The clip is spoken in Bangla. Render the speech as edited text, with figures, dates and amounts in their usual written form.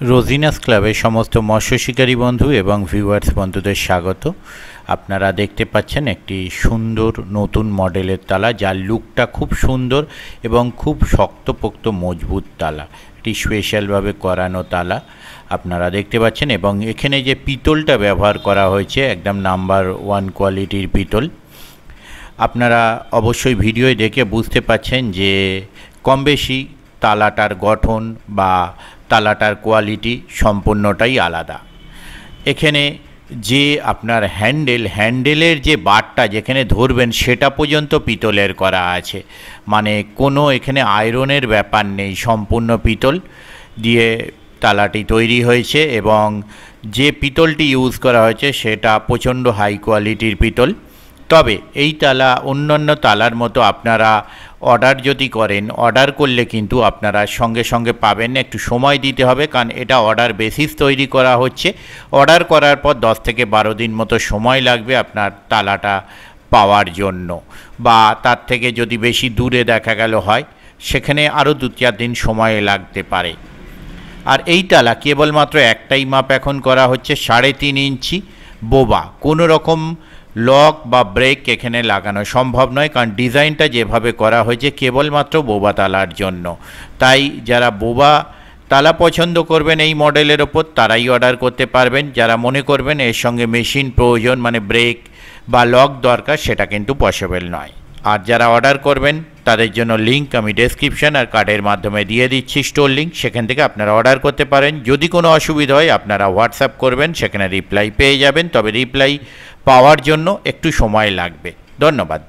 রোজিনাস ক্লাবের সমস্ত মৎস্য শিকারী বন্ধু এবং ভিউয়ার্স বন্ধুদের স্বাগত। আপনারা দেখতে পাচ্ছেন একটি সুন্দর নতুন মডেলের তালা, যার লুকটা খুব সুন্দর এবং খুব শক্তপোক্ত মজবুত তালা। একটি স্পেশালভাবে করানো তালা আপনারা দেখতে পাচ্ছেন, এবং এখানে যে পিতলটা ব্যবহার করা হয়েছে একদম নাম্বার 1 কোয়ালিটির পিতল। আপনারা অবশ্যই ভিডিওয় দেখে বুঝতে পাচ্ছেন যে কম বেশি তালাটার গঠন বা তালাটার কোয়ালিটি সম্পূর্ণটাই আলাদা। এখানে যে আপনার হ্যান্ডেলের যে বারটা যেখানে ধরবেন সেটা পর্যন্ত পিতলের করা আছে, মানে কোনো এখানে আয়রনের ব্যাপার নেই, সম্পূর্ণ পিতল দিয়ে তালাটি তৈরি হয়েছে। এবং যে পিতলটি ইউজ করা হয়েছে সেটা প্রচণ্ড হাই কোয়ালিটির পিতল। তবে এই তালা অন্যান্য তালার মতো আপনারা অর্ডার যদি করেন, অর্ডার করলে কিন্তু আপনারা সঙ্গে সঙ্গে পাবেন না, একটু সময় দিতে হবে, কারণ এটা অর্ডার বেসিস তৈরি করা হচ্ছে। অর্ডার করার পর 10 থেকে 12 দিন মতো সময় লাগবে আপনার তালাটা পাওয়ার জন্য, বা তার থেকে যদি বেশি দূরে দেখা গেল হয় সেখানে আরও 2-4 দিন সময় লাগতে পারে। আর এই তালা কেবলমাত্র একটাই মাপ এখন করা হচ্ছে, 3.5 ইঞ্চি বোবা। কোনো রকম লক বা ব্রেক এখানে লাগানো সম্ভব নয়, কারণ ডিজাইনটা যেভাবে করা হয়েছে কেবলমাত্র বোবা তালার জন্য। তাই যারা বোবা তালা পছন্দ করবেন এই মডেলের ওপর তারাই অর্ডার করতে পারবেন। যারা মনে করবেন এর সঙ্গে মেশিন প্রয়োজন, মানে ব্রেক বা লক দরকার, সেটা কিন্তু পসিবল নয়। আর যারা অর্ডার করবেন তাদের জন্য লিঙ্ক আমি ডেসক্রিপশন আর কার্ডের মাধ্যমে দিয়ে দিচ্ছি, স্টোর লিঙ্ক, সেখান থেকে আপনারা অর্ডার করতে পারেন। যদি কোনো অসুবিধা হয় আপনারা হোয়াটসঅ্যাপ করবেন, সেখানে রিপ্লাই পেয়ে যাবেন, তবে রিপ্লাই পাওয়ার জন্য একটু সময় লাগবে। ধন্যবাদ।